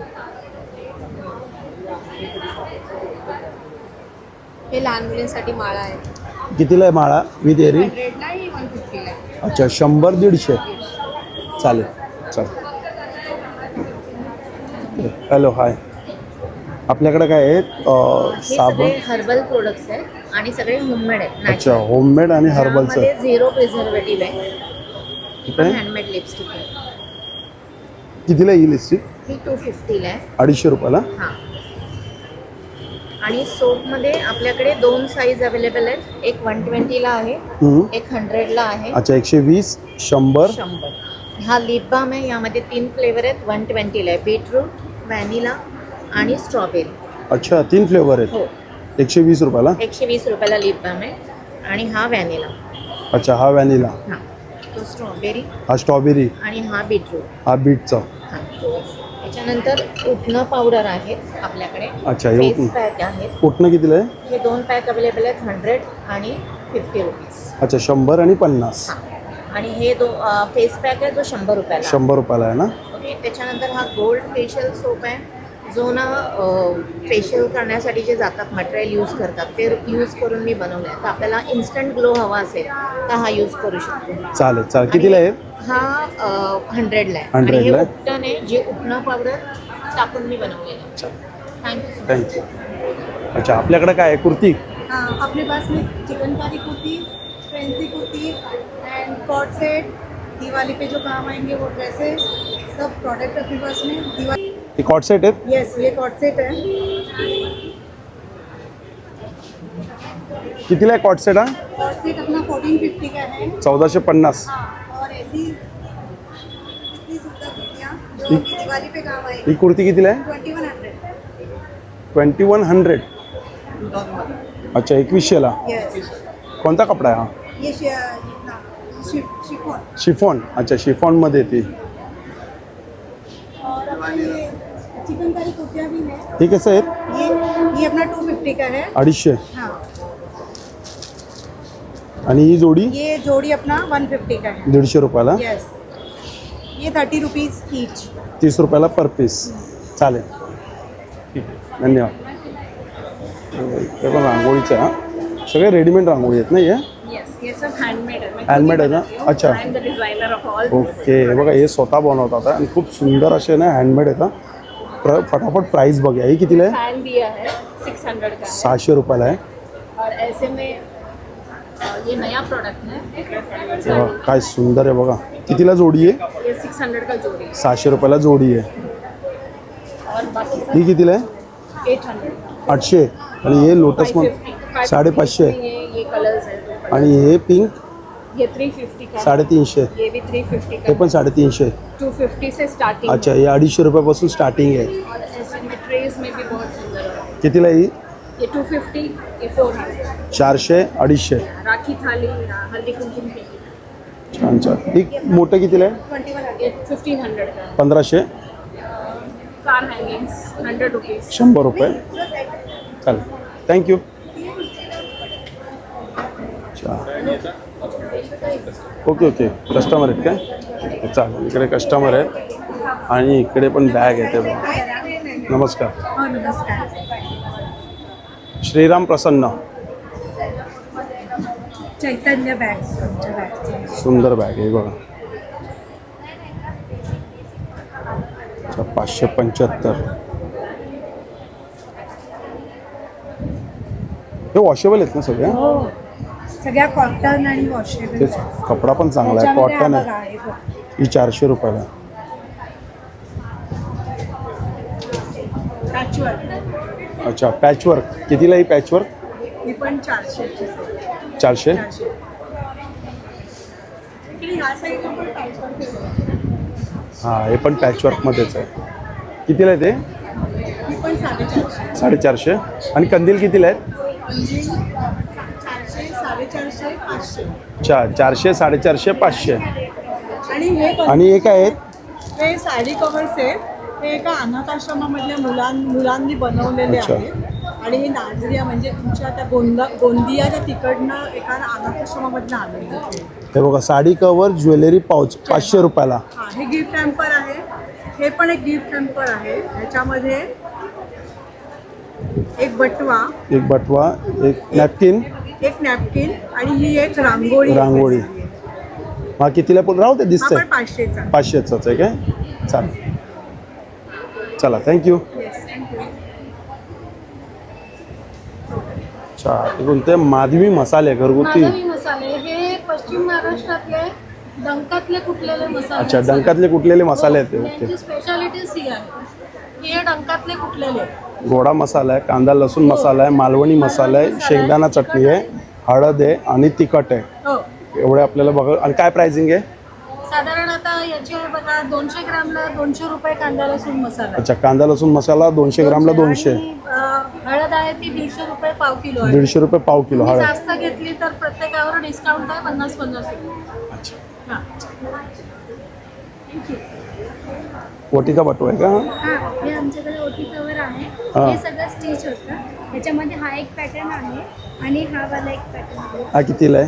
हे लहान मुलींसाठी माळा आहे. कितीला आहे माळा विथ इयरिंग? 100 ला ही 150 ला आहे. अच्छा, 100-150. चालेल. चल. हॅलो, हाय. आपल्याकडे काय आहेत हे साबण? सगळे हर्बल प्रोडक्ट्स आहेत आणि सगळे होममेड आहेत. अच्छा, होममेड आणि हर्बलचं. त्यामध्ये 0 प्रिझर्वेटिव्ह आहे. ठीक आहे. हँडमेड लिपस्टिक आहे. कितीला येईल लिपस्टिक? ही 250 ला आहे. 250 रुपयाला. हां. आणि सोपमध्ये आपल्याकडे 2 साईज अवेलेबल आहेत. एक 120 ला आहे, हम्म. एक 100 ला आहे. अच्छा, 120, 100. 100. हा लिप बाम आहे. यामध्ये 3 फ्लेवर आहेत. 120 ला आहे, बीटरूट, व्हॅनिला आणि स्ट्रॉबेरी. अच्छा, 3 फ्लेवर आहेत. हो. 120 रुपयाला. 120 रुपयाला लिप बाम आहे. आणि हा व्हॅनिला. अच्छा, हा व्हॅनिला. हां, तो स्ट्रॉबेरी. हा स्ट्रॉबेरी. आणि हा बीटरूट. हा बीटचा. हां. त्याच्यानंतर उठणं पावडर आहे आपल्याकडे. अच्छा, हे फेस उठणं. पॅक आहेत. उठणं कितीला आहे? हे 2 पॅक अवेलेबल आहेत. 100 आणि 50 रुपीज. अच्छा, 100 आणि 50. आणि हे फेस पॅक आहे जो 100 रुपयाला. 100 रुपयाला आहे ना. ओके. त्याच्यानंतर हा गोल्ड फेशियल सोप आहे जो ना फेशियल करण्यासाठी जे जातात मटेरियल यूज करतात ते यूज करून मी बनवलं आहे. तर आपल्याला इन्स्टंट ग्लो हवा असेल तर हा यूज करू शकतो. चालेल चालेल. कितीला आहे? हा 100 ला आहे. 100 आणि हे ला आहे. उपटन आहे जे उपणं पावडर टाकून मी बनवलेलं आहे. थँक्यू. थँक्यू. अच्छा, आपल्याकडे काय आहे? कुर्ती. हाँ, अपने पास में chikankari kurti, fancy kurti and co-ord set, Diwali पे जो काम आएंगे वो ड्रेसेस, सब प्रोडक्ट अपने पास में दिवाली। हे कॉट सेट आहेत. यस, ये कॉट सेट है। कितीला आहे कॉट सेट हा? कॉट सेट अपना 1450 का है। 1450. हाँ, और ऐसी इतनी सुंदर कुर्तियाँ जो अभी दिवाली पे काम आएगी। ही कुर्ती कितीला आहे? 2100। 2100. अच्छा, 2100ला. यस, कोणता कपडा आहे हा? ये शिफॉन। शिफॉन. अच्छा, शिफॉनमध्ये ती. और अपनी ये चिकनकारी कुर्तियाँ भी हैं। हे कसं आहेत? ये अपना 250 का है। 250. हाँ, आणि ही जोडी ये जोड़ी अपना 150 का है। 150 रुपयाला. यस, ये 30 रुपीज़ ईच। 30 रुपयाला पर पीस. चालेल, ठीक आहे, धन्यवाद. हे पण रांगोळीचं आहे हा. सगळे रेडीमेड रांगोळी आहेत ना हे? येस, ये सब हैंडमेड है. हँडमेड आहे ना. अच्छा, I am the designer of all. Okay. हे बघा, हे स्वतः बनवतात आणि खूप सुंदर असे ना हँडमेड आहेत हा. फटाफट प्राइस बघा. ही कितीला आहे? फैन दिया है 600 का है. 600 रुपयाला आहे. और ऐसे में ये नया प्रोडक्ट है. हे बघा, काय सुंदर आहे बघा. कितीला जोडी आहे? ये 600 का जोड़ी है. 600 रुपयाला जोडी आहे. और बाकी सब ही कितीला आहे? 800. 800. आणि हे लोटस मग 550. 550. ये कलर्स है. आणि हे पिंक ये 350 का है. 350. ये भी 350 हे का. पण 350. 250 से स्टार्टिंग. अच्छा, हे 250 रुपयापासून स्टार्टिंग आहे. और ऐसे में ट्रेस में भी बहुत सुंदर है. कितीला ही? ये 250, ये 400. 400, 250. राखी थाली, हल्दी कुमकुम की. छान छान. ही मोठं कितीला आहे? 2100. ये 1500 का. 1500. Car हँगिंग्स 100 rupees. 100 रुपये. चालेल, थँक्यू. अच्छा, ओके ओके. कस्टमर आहेत काय? चालेल, इकडे कस्टमर आहेत आणि इकडे पण बॅग आहे ते बघा. नमस्कार. हाँ, नमस्कार। श्रीराम प्रसन्न. चैतन्य बैग्स, आमच्या बॅग्स। सुंदर बॅग आहे बघा. अच्छा, 575. हे वॉशेबल आहेत ना सगळ्या? हो, सगळ्या कॉटन आणि वॉशेबल तेच, कपडा पण चांगला आहे, कॉटन आहे. ही 400 रुपयाला आहे. पॅचवर्क, अच्छा, पॅचवर्क. कितीला ही पॅचवर्क? ही पण 400 ची. 400. ह्या साईडला पण पॅचवर्क आहे. हां, हे पण पॅचवर्कमध्येच आहे. कितीला आहे ते? ही पण 450. 450. आणि कंदील कितीला आहेत? म्हणजे 400, 450, 500. अच्छा 400 450 500. आणि हे आणि हे काय आहेत? हे साडी कव्हर्स आहेत. हे एका अनाथ आश्रमामधल्या मुलांनी बनवलेले अच्छा. आहेत. आणि हे नाझरिया म्हणजे तुमच्या त्या गोंदियाच्या तिकडनं एका अनाथ आश्रमामधनं आलेले आहेत. हे बघा साडी कवर ज्वेलरी पाऊच 500 रुपयाला. हा, हे गिफ्ट हॅम्पर आहे. हे पण एक गिफ्ट हॅम्पर आहे. ह्याच्यामध्ये एक बटवा, एक नॅपकिन, एक नॅपकिन आणि ही एक रांगोळी. हा कितीला पण राहू ते दिसतंय? आपण 500चा. 500च आहे काय? चालेल, चला थँक्यू. अच्छा हे कोणते? माधवी मसाले घरगुती. माधवी मसाले हे पश्चिम महाराष्ट्रातले डंकातले कुटलेले मसाले. अच्छा डंकातले कुटलेले मसाले आहेत. त्यांची ओके. स्पेशालिटीच ही आहे. हे डंकातले कुटलेले. गोडा मसाला आहे, कांदा लसूण मसाला आहे, मालवणी मसाला आहे, शेंगदाणा चटणी आहे, हळद आहे आणि तिखट आहे. हो. एवढे आपल्याला बघा. आणि काय प्राइसिंग आहे? साधारण आता याची आहे बघा 200 ग्रामला 200 रुपये कांदा लसूण मसाला. अच्छा कांदा लसूण मसाला 200 ग्रामला 200. आणि, हळद आहे ती 150 रुपये पाव किलो आहे. 150 रुपये पाव किलो तुम्ही हळद. जास्त घेतली तर प्रत्येकावर डिस्काउंट आहे 50-50 रुपये. अच्छा हां. वटीचा बटू आहे का? हां, हे आमच्याकडे ओटी कवर आहे. हां. हे सगळं स्टिच होतं. ह्याच्यामध्ये हा एक पॅटर्न आहे आणि हा वाला एक पॅटर्न आहे. हा कितीला आहे?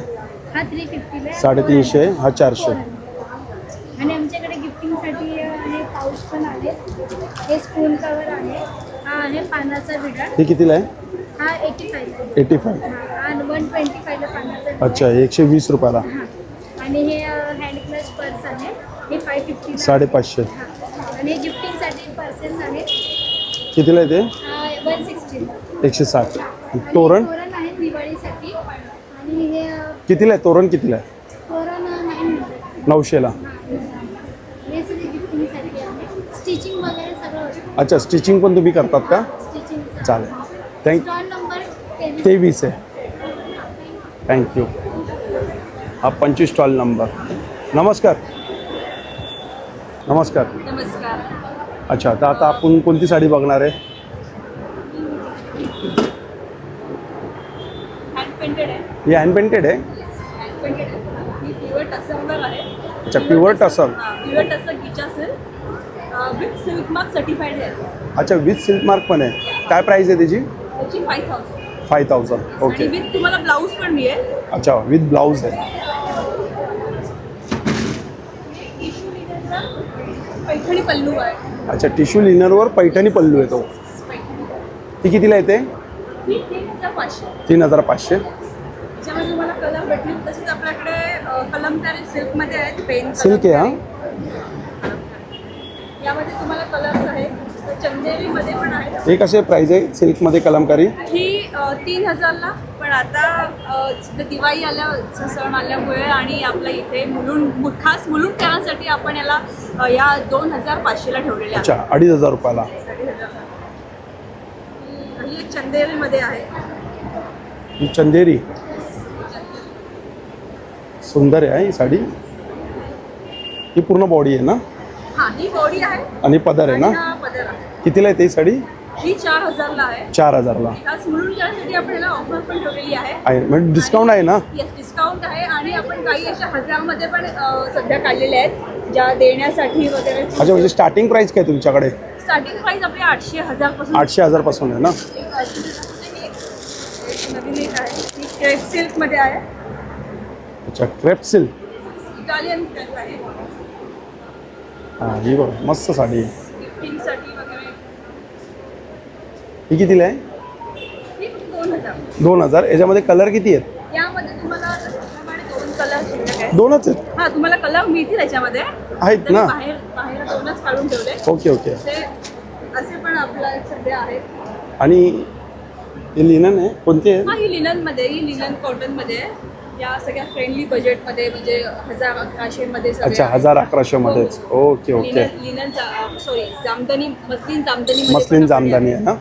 हा 350 आहे. 350. हा 400. आणि आमच्याकडे गिफ्टिंगसाठी हे पाऊच पण आहे. हे स्पून कवर आहे. हा आहे पानाचा विडा. हे कितीला आहे? हा 85 आहे. 85. हा 125 ला पानाचा विडा. अच्छा 120 रुपयाला. हां. आणि हे हँड क्लच पर्स आहे. हे 550 550. आणि हे गिफ्टिंगसाठी पर्सेस आहेत. कितीला आहे ते? 160. 160. तोरण तोरण आहे दिवाळीसाठी. आणि हे कितीला आहे? तोरण कितीला आहे? तोरण 900ला. हे सगळे गिफ्टिंगसाठी आहे. स्टिचिंग वगैरे सगळं होतं. अच्छा स्टिचिंग पण तुम्ही करतात का? स्टिचिंग चालेल थँक. स्टॉल नंबर 23 आहे. थँक्यू. हा 25 स्टॉल नंबर. नमस्कार. नमस्कार. नमस्कार. अच्छा तर आता आपण कोणती साडी बघणार आहे? हँड पेंटेड आहे. ही हँड पेंटेड आहे. हँड पेंटेड आहे. ही प्युअर टसरवर आहे. अच्छा pure tussar. Pure tussar ghicha silk with silk mark certified आहे. अच्छा विथ सिल्क मार्क पण आहे. काय प्राइस आहे त्याची? त्याची 5000. 5000. आणि ओके. विथ तुम्हाला ब्लाऊज पण मिळेल. अच्छा विथ ब्लाऊज आहे. पैठणी पल्लू आहे. अच्छा टिश्यू लिनरवर पैठणी पल्लू येतो. ती कितीला येते? ही 3500. 3500. त्याच्यामध्ये तुम्हाला कलर भेटतील. तसेच आपल्याकडे कलमकारी सिल्कमध्ये आहेत. पेन सिल्क आहे. हा यामध्ये तुम्हाला कलर्स आहेत. तर चंदेरीमध्ये पण आहेत. हे कसे प्राइस आहे सिल्कमध्ये कलमकारी? ही 3000ला. पण आता सध्या दिवाळी सण आल्यामुळे आणि आपल्या इथे खास मुलुंडकरांसाठी आपण याला या 2500ला ठेवलेल्या अच्छा 2500 रुपयाला. आणि एक चंदेरीमध्ये आहे. ही चंदेरी सुंदर आहे ही साडी. ही पूर्ण बॉडी आहे ना? हां ही बॉडी आहे. आणि पदर आहे ना? आणि हा पदर आहे. कितीला आहे ती साडी? ही 4000ला आहे. 4000ला खास मुलुंडकरांसाठी आपण याला ऑफर पण ठेवलेली आहे. आहे. म्हणजे डिस्काउंट आहे ना? येस डिस्काउंट आहे. आणि आपण काही अशा 1000मध्ये पण सध्या काढलेल्या आहेत ज्या देण्यासाठी वगैरे. अच्छा म्हणजे स्टार्टिंग प्राइस काय तुमच्याकडे? स्टार्टिंग प्राइस आपली 800-1000 पासून. 800-1000 पासून आहे ना? नवीन एक आहे. ही क्रेप सिल्कमध्ये आहे. अच्छा क्रेप सिल्क. इटालियन क्रेप आहे. हां ही बघ मस्त साडी आहे. गिफ्टिंगसाठी वगैरे. ही कितीला आहे? ही 2000. 2000. याच्यामध्ये कलर किती आहेत? यामध्ये तुम्हाला त्याप्रमाणे 2 कलर शिल्लक आहेत. 2च आहेत? हां तुम्हाला कलर मिळतील याच्यामध्ये. आहेत तर मी ना? बाहेर 2च काढून ठेवले. Okay okay. असे पण आपल्या सध्या आहेत. आणि हे लिनन आहे कोणते आहे? ही लिननमध्ये. ही लिनन कॉटनमध्ये आहे. या सगळ्या फ्रेंडली बजेटमध्ये म्हणजे 1000-1100 मध्ये. अच्छा 1000-1100 मध्येच. Okay okay. Linen sorry jamdani muslin jamdani आहे ना?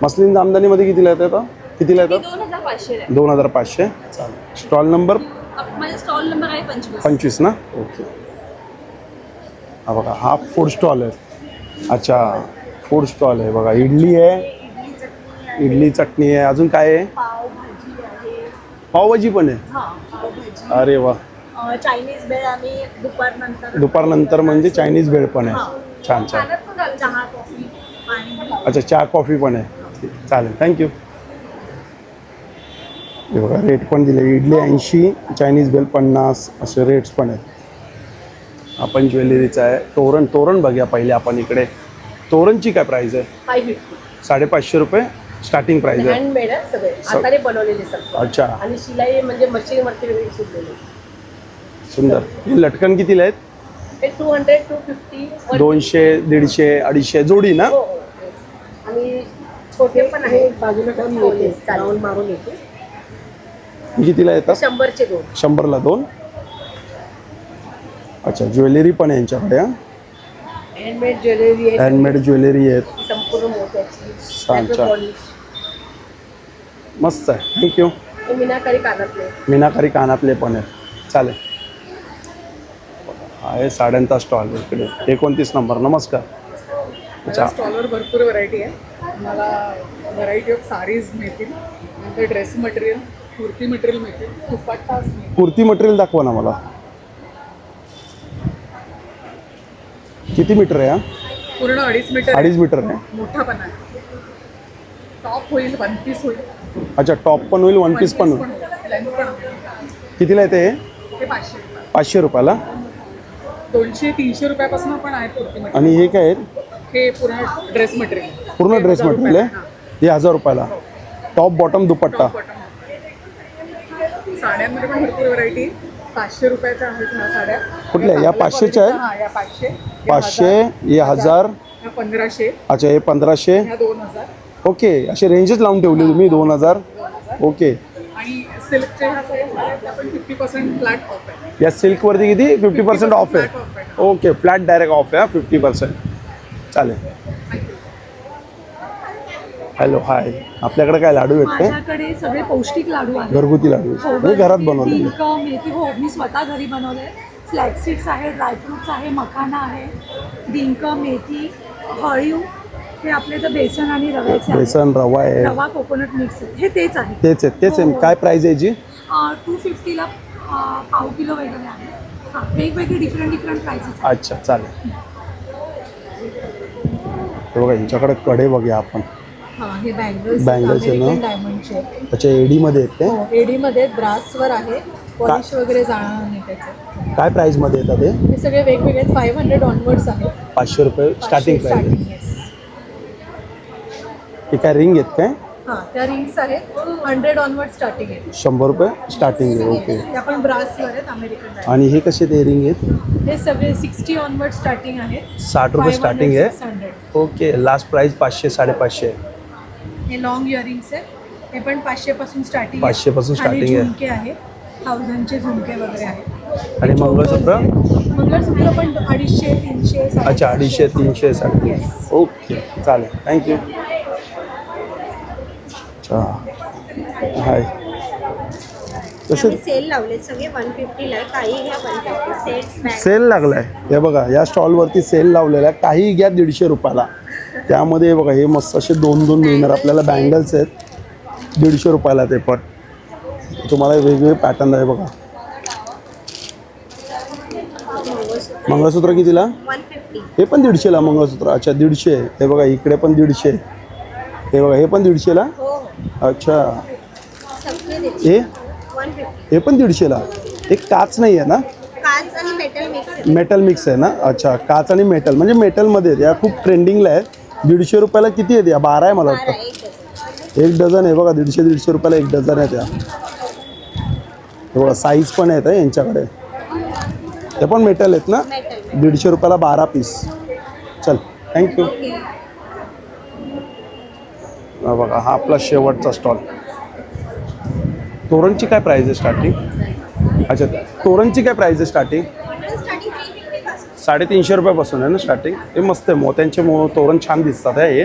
मस्लिन जामदानीमध्ये कितीला येतं आता? कितीला येतं? 2500 आहे. 2500. चालेल. Stall number? माझा स्टॉल नंबर आहे 25. 25 ना? ओके. हा बघा हा फूड स्टॉल आहे. अच्छा फूड स्टॉल आहे बघा. इडली आहे, इडली चटणी आहे. अजून काय आहे? पावभाजी पण आहे. हां अरे वा. चायनीज भेळ आम्ही दुपारनंतर दुपारनंतर म्हणजे चायनीज भेळ पण आहे. छान छान. चहा कॉफी पाणी. अच्छा चहा कॉफी पण आहे. चालेल थँक्यू. हे बघा रेट पण दिले. इडली 80, चायनीज भेळ 50 असे रेट्स पण आहेत. आपण ज्वेलरीचं आहे. तोरण बघूया पहिले आपण इकडे. तोरणची काय प्राईस आहे? 550 रुपये स्टार्टिंग प्राईस आहे. हँडमेड आहे सगळे, हाताने बनवलेले सगळे. अच्छा आणि शिलाई म्हणजे मशीनवरती वेगळी शिवलेली. सुंदर. हे लटकन कितीला आहेत? ते 200, 250, 200, 150, 250 जोडी ना? हो, हो. आणि छोटे पण आहे बाजूला ठेवून येते, राऊंड मारून येते. कितीला येतात? 100चे 2. 100ला 2. अच्छा ज्वेलरी पण आहे यांच्याकडे. हँडमेड ज्वेलरी आहे, हँडमेड ज्वेलरी आहेत. संपूर्ण मोत्याची. छान छान. पॉलिश. मस्त आहे. थँक्यू. हे मीनाकारी कानातले. मीनाकारी कानातले पण आहेत. चालेल. आहे साड्यांचा स्टॉल इकडे. 29 नंबर. नमस्कार. अच्छा स्टॉलवर भरपूर व्हरायटी आहे. मला व्हरायटी ऑफ साडीज मिळतील, नंतर ड्रेस मटेरियल, कुर्ती मटेरियल मिळतील, दुपट्टास मिळतील. कुर्ती मटेरियल दाखवा ना मला. किती मीटर आहे? पूर्ण 2.5 मीटर. 2.5 मीटर आहे. मोठा पण आहे. टॉप होईल 1 पीस होईल. अच्छा टॉप पण होईल 1 पीस पण होईल. लेंथ पण होईल. कितीला येते हे? हे 500 रुपये. 500 रुपयाला. 200-300 रुपयापासून पण आहेत कुर्ती मटेरियल. आणि हे काय आहेत? हे पूर्ण ड्रेस मटेरियल. पूर्ण ड्रेस मटेरियल आहे. हे 1000 रुपयाला. टॉप बॉटम दुपट्टा. साड्यांमध्ये पण भरपूर व्हरायटी. 500 रुपयाच्या आहेत ह्या साड्या. कुठल्या? या 500च्या आहेत? हां, या 500. 500, हे 1000. या 1500. अच्छा हे 1500. ह्या 2000. ओके असे रेंजेस लावून ठेवली तुम्ही. 2000. ओके. आणि सिल्कच्या ह्या साड्या आहेत, त्या पण 50% फ्लॅट ऑफ आहे. या सिल्कवरती किती? 50% ऑफ आहे. ओके फ्लॅट डायरेक्ट ऑफ आहे. 50%. चालेल. Hello hi. आपल्याकडे काय लाडू आहेत काय? माझ्याकडे सगळे पौष्टिक लाडू आहेत. घरगुती लाडू हे घरात बनवले. डिंक मेथी हो मी स्वतः घरी बनवले. फ्लॅक्स सीड्स आहे, ड्रायफ्रुट्स आहे, मखाना आहे, डिंक मेथी, हळीव. हे आपले तर बेसन आणि रव्याचे आहे. बेसन रवा आहे. रवा कोकोनट मिक्स आहे. हे तेच आहे. तेच आहे. तेच आहे. काय प्राइस आहे याची? 250ला पाव किलो वगैरे आहे. हां वेगवेगळे डिफरंट प्राइसेस. अच्छा चालेल. हे बघा यांच्याकडे कडे बघूया आपण. हां हे बँगल्स आहे ना? डायमंडचे. अच्छा एडीमध्ये आहेत काय? हो एडीमध्ये ब्रासवर आहे. पॉलिश वगैरे जाणार नाही त्याचं. काय प्राईसमध्ये येतात हे? हे सगळे वेगवेगळे 500 ऑनवर्ड्स आहेत. 500 रुपये स्टार्टिंग प्राईस आहे. हे काय रिंग आहेत काय? हां त्या रिंग्स आहेत 100 ऑनवर्ड स्टार्टिंग आहे. 100 रुपये स्टार्टिंग आहे. ओके. त्या पण ब्रासवर आहेत अमेरिकन डायमंड. आणि हे कसे ते रिंग आहेत? हे सगळे 60 ऑनवर्ड स्टार्टिंग आहे. 60 रुपये स्टार्टिंग आहे. 600. Okay last price 500 550. हे लॉंग इयरिंग्स आहेत. हे पण 500 पासून स्टार्टिंग 500 पासून स्टार्टिंग आहे. झुमके आहे 1000चे झुमके वगैरे आहेत. आणि मंगळसूत्र? मंगळसूत्र पण 250 300. अच्छा 250 300 साठी. ओके चालेल थँक्यू. अच्छा हाय. तसे सेल लावले सगळे 150ला आहे. काही घ्या 150 सेट्स. सेल लागलाय. हे बघा या स्टॉलवरती सेल लावलेला आहे. काही घ्या 150 रुपयाला. त्यामध्ये बघा हे मस्त असे 2 मिळणार आपल्याला. बँगल्स आहेत 150 रुपयाला. ते पण तुम्हाला वेगवेगळे पॅटर्न आहे बघा. मंगळसूत्र कितीला? 150. हे पण 150ला मंगळसूत्र. अच्छा 150. हे बघा इकडे पण 150. हे बघा हे पण 150ला. अच्छा हे 150. हे पण 150ला. एक काच नाही आहे ना? काच आणि मेटल मिक्स आहे. मेटल मिक्स आहे ना? अच्छा काच आणि मेटल म्हणजे मेटलमध्ये आहेत. या खूप ट्रेंडिंगला आहेत. 150 रुपयाला किती आहेत या? 12 आहे मला वाटतं. 1 डझन आहे बघा. 150 रुपयाला 1 डझन आहे त्या. हे बघा साईज पण आहेत यांच्याकडे. ते पण मेटल आहेत ना? 150 रुपयाला 12 पीस. चल थँक्यू. बघा हा आपला शेवटचा स्टॉल. तोरणची काय प्राईस आहे स्टार्टिंग? अच्छा तोरणची काय प्राईस आहे स्टार्टिंग? 350 रुपयापासून आहे ना स्टार्टिंग. हे मस्त आहे. मोत्यांचे तोरण छान दिसतात हे.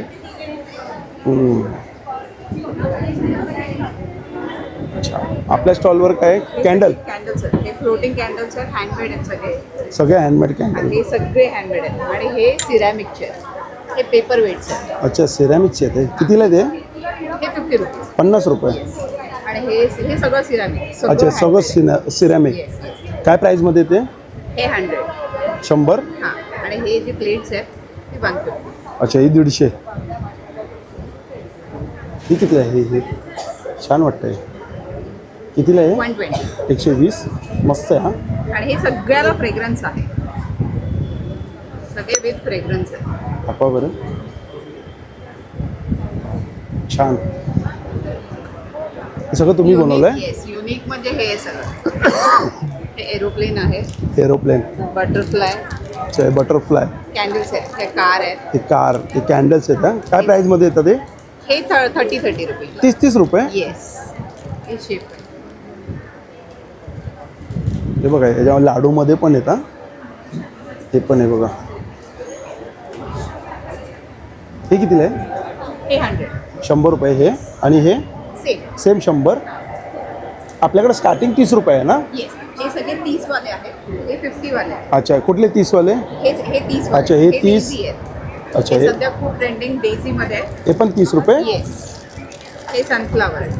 अच्छा आपल्या स्टॉलवर काय? कॅन्डल. कॅन्डल्स आहेत. हे फ्लोटिंग कॅन्डल्स आहेत. हँडमेड आहेत सगळे. सगळे हँडमेड कॅन्डल. हे सगळे हँडमेड आहेत. आणि हे सिरॅमिकचे आहेत. हे पेपर वेट्स आहेत. अच्छा सिरॅमिकचे आहेत. कितीला ते? हे 50 रुपये. 50 रुपये. आणि हे सगळं सिरामिक अच्छा सगळं सिरॅमिक. काय प्राईजमध्ये ते? हे 100. 100. हां, आणि हे जे प्लेट्स आहेत ते 150. अच्छा ही 150. ही किती आहे? हे छान वाटतंय. कितीला आहे? 120. 120. मस्त आहे. हां, आणि हे सगळ्याला फ्रेग्रन्स आहे, सगळे विथ फ्रेग्रन्स आहे. आपा बरं छान. हे सगळं तुम्ही बनवलंय? येस, युनिक म्हणजे हे सगळं. हे एरोप्लेन आहे, एरोप्लेन, बटरफ्लाय, अच्छा बटरफ्लाय, कॅन्डल्स आहेत, हे कार आहेत. हे कार, हे कॅन्डल्स आहेत. हां, काय प्राईजमध्ये येतं ते? हे 30 रुपये. 30 रुपये. येस, हे शेप आहे. हे बघा याच्या लाडूमध्ये पण येतात. हे पण आहे बघा. हे कितीला आहे? हे 100. 100 रुपये हे. आणि हे सेम. 100. आपल्याकडे स्टार्टिंग 30 रुपये आहे ना? येस, हे सगळे 30 वाले आहेत, हे 50 वाले आहेत. अच्छा कुठले 30 वाले? हे 30 वाले. अच्छा, हे 30. डेझी आहेत. अच्छा हे हे सध्या खूप ट्रेंडिंग डेझीमध्ये आहे. हे पण 30 रुपये. येस, हे सनफ्लावर आहे.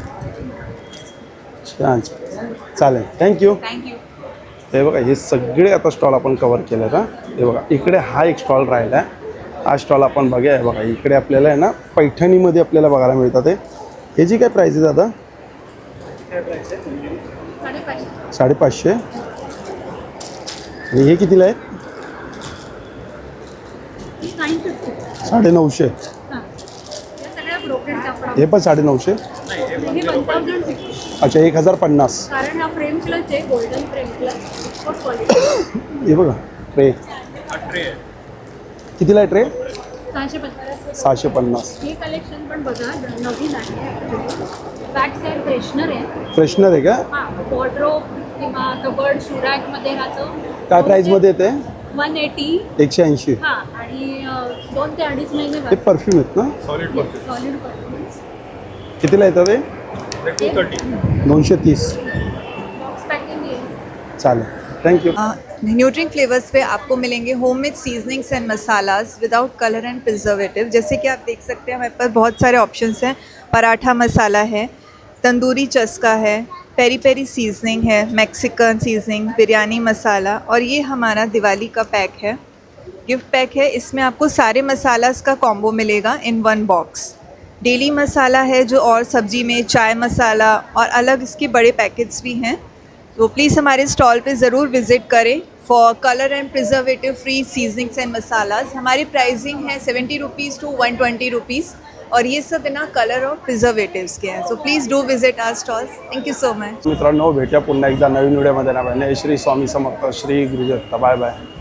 छान चालेल थँक्यू. थँक्यू. हे बघा हे सगळे आता स्टॉल आपण कवर केले आहेत. हां हे बघा इकडे हा एक स्टॉल राहिला आहे. हा स्टॉल आपण बघूया. बघा इकडे आपल्याला आहे ना पैठणीमध्ये आपल्याला बघायला मिळतात. ह्याची काय प्राईस आहे दादा? 550. आणि हे कितीला आहे? 950. हे पण 950. अच्छा 1050. कारण हा फ्रेम क्लच आहे, गोल्डन फ्रेम क्लच. हे बघा ट्रे कितीला आहे? ट्रे 650. हे कलेक्शन पण बघा, नवीन आहे. बॅक साईड फ्रेशनर आहे. फ्रेशनर आहे का? हां, वॉर्डरोब किंवा कबर्ड शूरॅकमध्ये राहतं. काय प्राईजमध्ये येते? 180. 180. हां, आणि 2 ते 2.5 महिने ते परफ्यूम आहेत ना? Solid perfumes. कितीला येतं ते? 230. बॉक्स पॅकिंग येईल. चालेल थँक्यू. न्यूट्रिंग फ्लेवर्स पे आपको मिलेंगे homemade seasonings end masalas without colour end preservative. जैसे कि आप देख सकते हैं हमारे पास बहुत सारे ऑप्शंस हैं. पराठा मसाला है, तंदूरी चस्का है, पेरी पेरी सीजनिंग है, मैक्सिकन सीजनिंग, बिरयानी मसाला, और ये हमारा दिवाली का पैक है, गिफ्ट पैक है. इसमें आपको सारे मसालास का कॉम्बो मिलेगा इन 1 बॉक्स. डेली मसाला है जो और सब्जी में चाय मसाला और अलग इसके बड़े पैकेट्स भी हैं. तो प्लीज़ हमारे स्टॉल पे ज़रूर विज़िट करें for colour end preservative free seasonings end masalas. हमारी प्राइसिंग है 70 रुपीज़ टू 120 रुपीज़, और ये सब बिना कलर और प्रिजर्वेटिव्स के हैं. So please do visit our stalls. Thank you so much. मित्रांनो भेटूया पुन्हा एकदा नवीन व्हिडिओमध्ये. ना श्री स्वामी समर्थ, श्री गुरुदत्त. Bye bye.